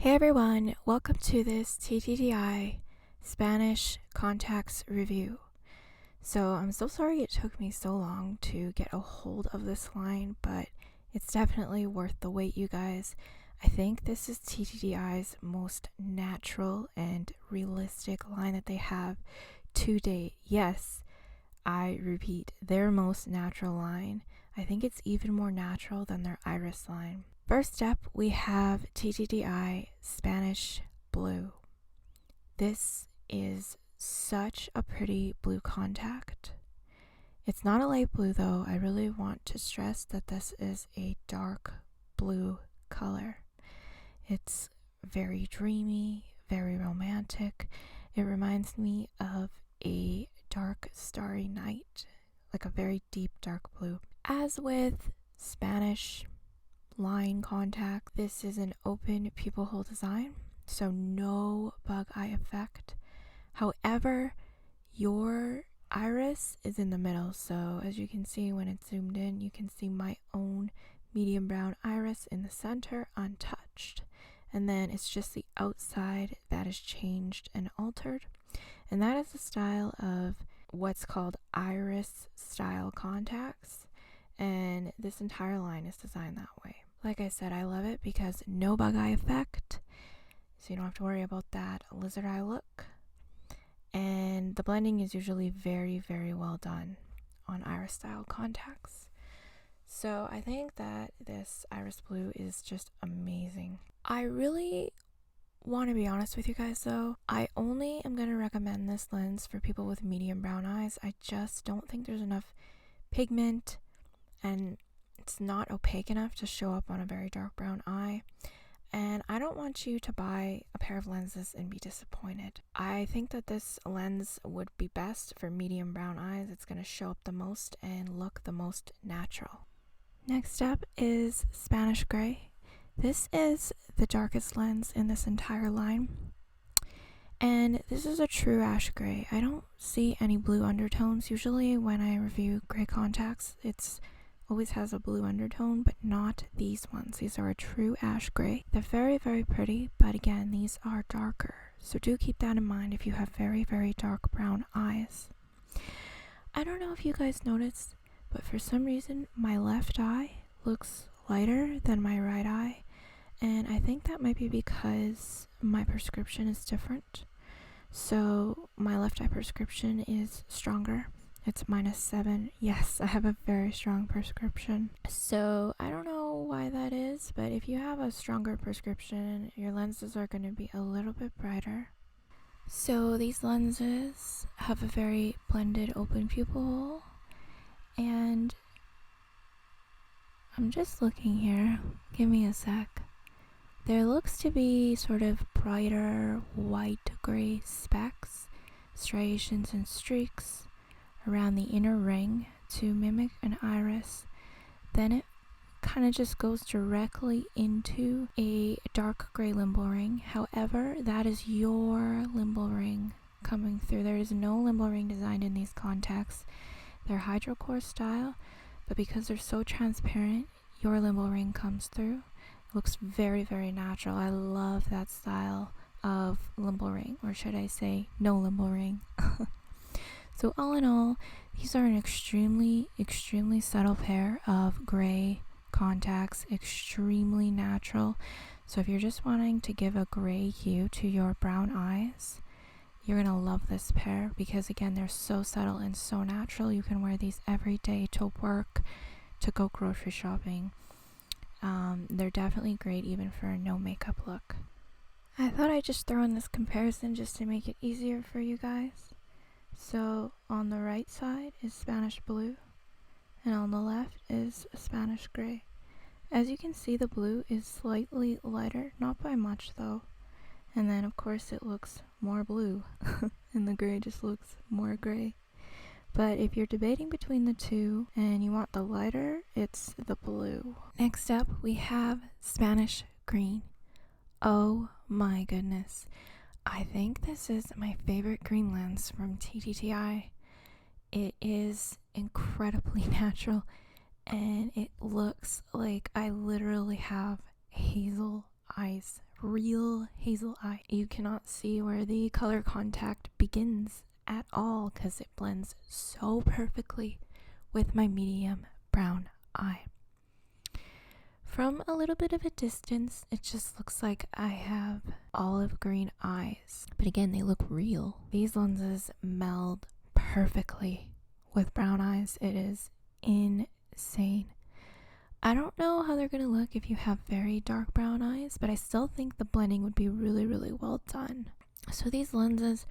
Hey everyone, welcome to this TTDEYE Spanish Contacts review. So I'm so sorry it took me so long to get a hold of this line, but it's definitely worth the wait, you guys. I think this is TTDEYE's most natural and realistic line that they have to date. Yes, I repeat, their most natural line. I think it's even more natural than their iris line. First up, we have TTDEYE Spanish Blue. This is such a pretty blue contact. It's not a light blue though. I really want to stress that this is a dark blue color. It's very dreamy, very romantic. It reminds me of a dark starry night, like a very deep dark blue. As with Spanish line contact, this is an open pupil hole design, so no bug eye effect. However, your iris is in the middle, so as you can see when it's zoomed in, you can see my own medium brown iris in the center untouched, and then it's just the outside that is changed and altered, and that is the style of what's called iris style contacts, and this entire line is designed that way. Like I said, I love it because no bug eye effect, so you don't have to worry about that lizard eye look. And the blending is usually very, very well done on iris style contacts. So I think that this iris blue is just amazing. I really want to be honest with you guys though. I only am going to recommend this lens for people with medium brown eyes. I just don't think there's enough pigment, and it's not opaque enough to show up on a very dark brown eye, and I don't want you to buy a pair of lenses and be disappointed. I think that this lens would be best for medium brown eyes. It's going to show up the most and look the most natural. Next up is Spanish Gray. This is the darkest lens in this entire line, and this is a true ash gray. I don't see any blue undertones. Usually when I review gray contacts, it's always has a blue undertone, but not these ones. These are a true ash gray. They're very, very pretty, but again, these are darker. So do keep that in mind if you have very, very dark brown eyes. I don't know if you guys noticed, but for some reason, my left eye looks lighter than my right eye. And I think that might be because my prescription is different. So my left eye prescription is stronger. It's -7. Yes, I have a very strong prescription. So I don't know why that is, but if you have a stronger prescription, your lenses are going to be a little bit brighter. So these lenses have a very blended open pupil hole, and I'm just looking here. Give me a sec. There looks to be sort of brighter white gray specks, striations and streaks around the inner ring to mimic an iris. Then it kind of just goes directly into a dark gray limbal ring. However, that is your limbal ring coming through. There is no limbal ring designed in these contacts. They're hydrocore style, but because they're so transparent, your limbal ring comes through. It looks very, very natural. I love that style of limbal ring, or should I say no limbal ring. So all in all, these are an extremely, extremely subtle pair of gray contacts, extremely natural. So if you're just wanting to give a gray hue to your brown eyes, you're going to love this pair because again, they're so subtle and so natural. You can wear these every day to work, to go grocery shopping. They're definitely great even for a no makeup look. I thought I'd just throw in this comparison just to make it easier for you guys. So on the right side is Spanish Blue, and on the left is Spanish Gray. As you can see, the blue is slightly lighter, not by much though, and then of course it looks more blue, and the gray just looks more gray. But if you're debating between the two and you want the lighter, it's the blue. Next up, we have Spanish Green. Oh my goodness. I think this is my favorite green lens from TTDEYE. It is incredibly natural, and it looks like I literally have hazel eyes real hazel eye. You cannot see where the color contact begins at all because it blends so perfectly with my medium brown eye. From a little bit of a distance, it just looks like I have olive green eyes. But again, they look real. These lenses meld perfectly with brown eyes. It is insane. I don't know how they're going to look if you have very dark brown eyes, but I still think the blending would be really, really well done. So these lenses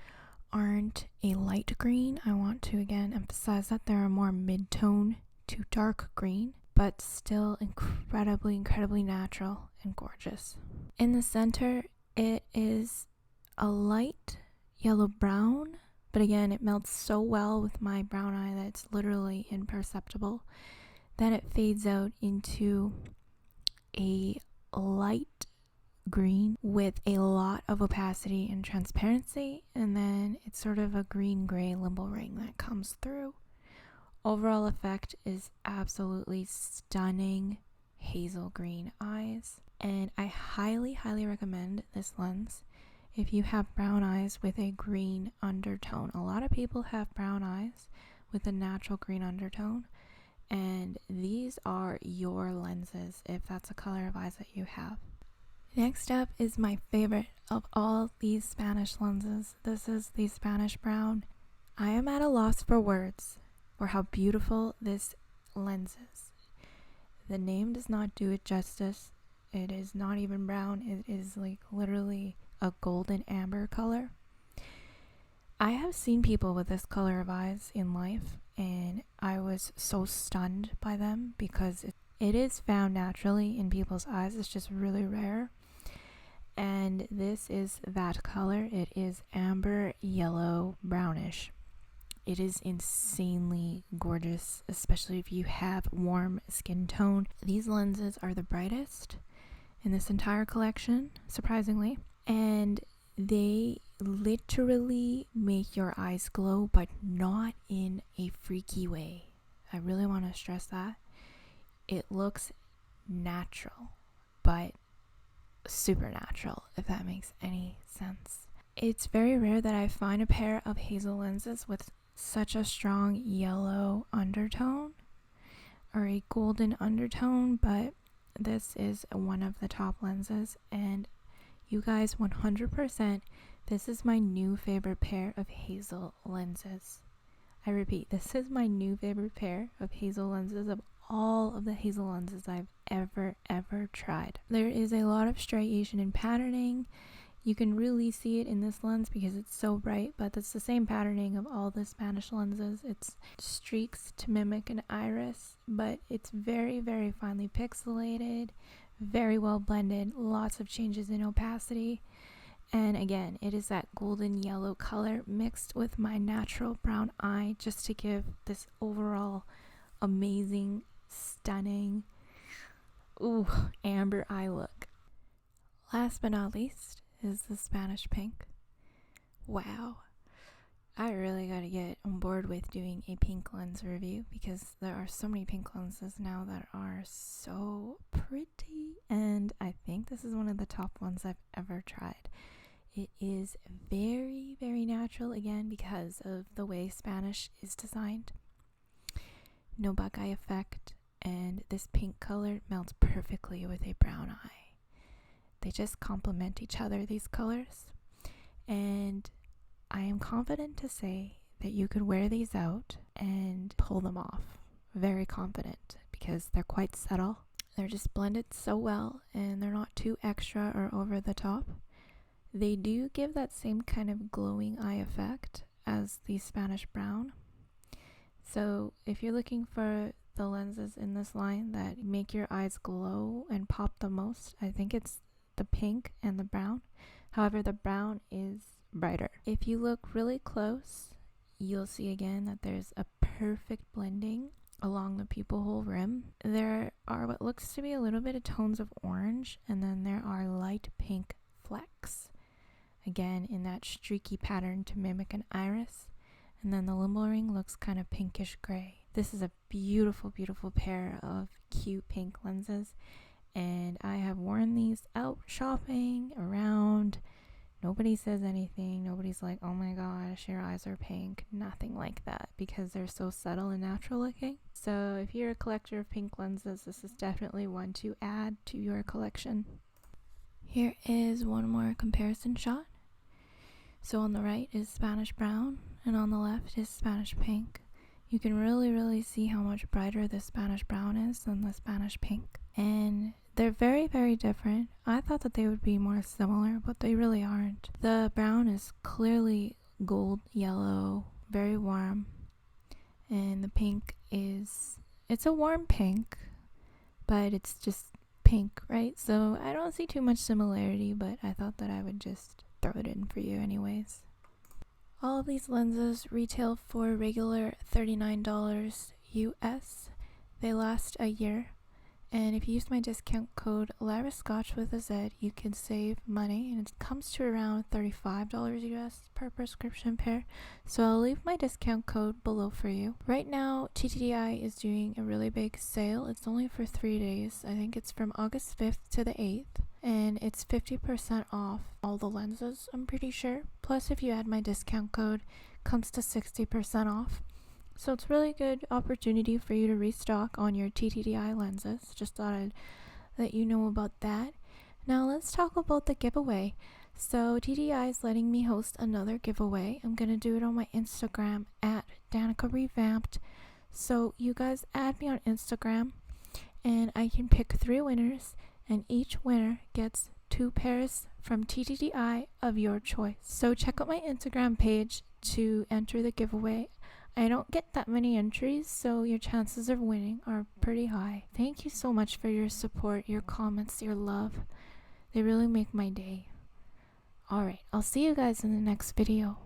aren't a light green. I want to again emphasize that they're a more mid-tone to dark green, but still incredibly, incredibly natural and gorgeous. In the center, it is a light yellow-brown, but again, it melts so well with my brown eye that it's literally imperceptible. Then it fades out into a light green with a lot of opacity and transparency, and then it's sort of a green-gray limbo ring that comes through. Overall effect is absolutely stunning hazel green eyes, and I highly, highly recommend this lens if you have brown eyes with a green undertone. A lot of people have brown eyes with a natural green undertone, and these are your lenses if that's a color of eyes that you have. Next up is my favorite of all these Spanish lenses. This is the Spanish brown. I am at a loss for words for how beautiful this lens is. The name does not do it justice. It is not even brown. It is like literally a golden amber color. I have seen people with this color of eyes in life, and I was so stunned by them because it is found naturally in people's eyes. It's just really rare. And this is that color. It is amber, yellow, brownish. It is insanely gorgeous, especially if you have warm skin tone. These lenses are the brightest in this entire collection, surprisingly. And they literally make your eyes glow, but not in a freaky way. I really want to stress that. It looks natural, but supernatural, if that makes any sense. It's very rare that I find a pair of hazel lenses with such a strong yellow undertone or a golden undertone, but this is one of the top lenses, and you guys, 100%, this is my new favorite pair of hazel lenses. I repeat, this is my new favorite pair of hazel lenses of all of the hazel lenses I've ever tried. There is a lot of striation and patterning. You can really see it in this lens because it's so bright, but it's the same patterning of all the Spanish lenses. It's streaks to mimic an iris, but it's very, very finely pixelated, very well blended, lots of changes in opacity. And again, it is that golden yellow color mixed with my natural brown eye just to give this overall amazing, stunning, amber eye look. Last but not least is the Spanish pink. Wow. I really got to get on board with doing a pink lens review because there are so many pink lenses now that are so pretty, and I think this is one of the top ones I've ever tried. It is very, very natural, again, because of the way Spanish is designed. No bug eye effect, and this pink color melts perfectly with a brown eye. They just complement each other, these colors, and I am confident to say that you could wear these out and pull them off. Very confident because they're quite subtle. They're just blended so well, and they're not too extra or over the top. They do give that same kind of glowing eye effect as the Spanish brown. So if you're looking for the lenses in this line that make your eyes glow and pop the most, I think it's the pink and the brown. However, the brown is brighter. If you look really close, you'll see again that there's a perfect blending along the pupil hole rim. There are what looks to be a little bit of tones of orange, and then there are light pink flecks, again in that streaky pattern to mimic an iris, and then the limbo ring looks kind of pinkish gray. This is a beautiful, beautiful pair of cute pink lenses, and I have worn these out shopping around. Nobody says anything. Nobody's like, oh my gosh, your eyes are pink. Nothing like that, because they're so subtle and natural looking. So if you're a collector of pink lenses, this is definitely one to add to your collection. Here is one more comparison shot. So on the right is Spanish brown, and on the left is Spanish pink. You can really see how much brighter the Spanish brown is than the Spanish pink. And they're very different. I thought that they would be more similar, but they really aren't. The brown is clearly gold yellow, very warm. And the pink it's a warm pink, but it's just pink, right? So I don't see too much similarity, but I thought that I would just throw it in for you anyways. All of these lenses retail for regular $39 US. They last a year. And if you use my discount code LARASCOTCH with a Z, you can save money, and it comes to around $35 US per prescription pair. So I'll leave my discount code below for you. Right now, TTDEYE is doing a really big sale. It's only for 3 days. I think it's from August 5th to the 8th. And it's 50% off all the lenses, I'm pretty sure. Plus, if you add my discount code, it comes to 60% off. So it's a really good opportunity for you to restock on your TTDEYE lenses. Just thought I'd let you know about that. Now let's talk about the giveaway. So TTDEYE is letting me host another giveaway. I'm going to do it on my Instagram at Danica Revamped. So you guys add me on Instagram, and I can pick 3 winners, and each winner gets 2 pairs from TTDEYE of your choice. So check out my Instagram page to enter the giveaway. I don't get that many entries, so your chances of winning are pretty high. Thank you so much for your support, your comments, your love. They really make my day. Alright, I'll see you guys in the next video.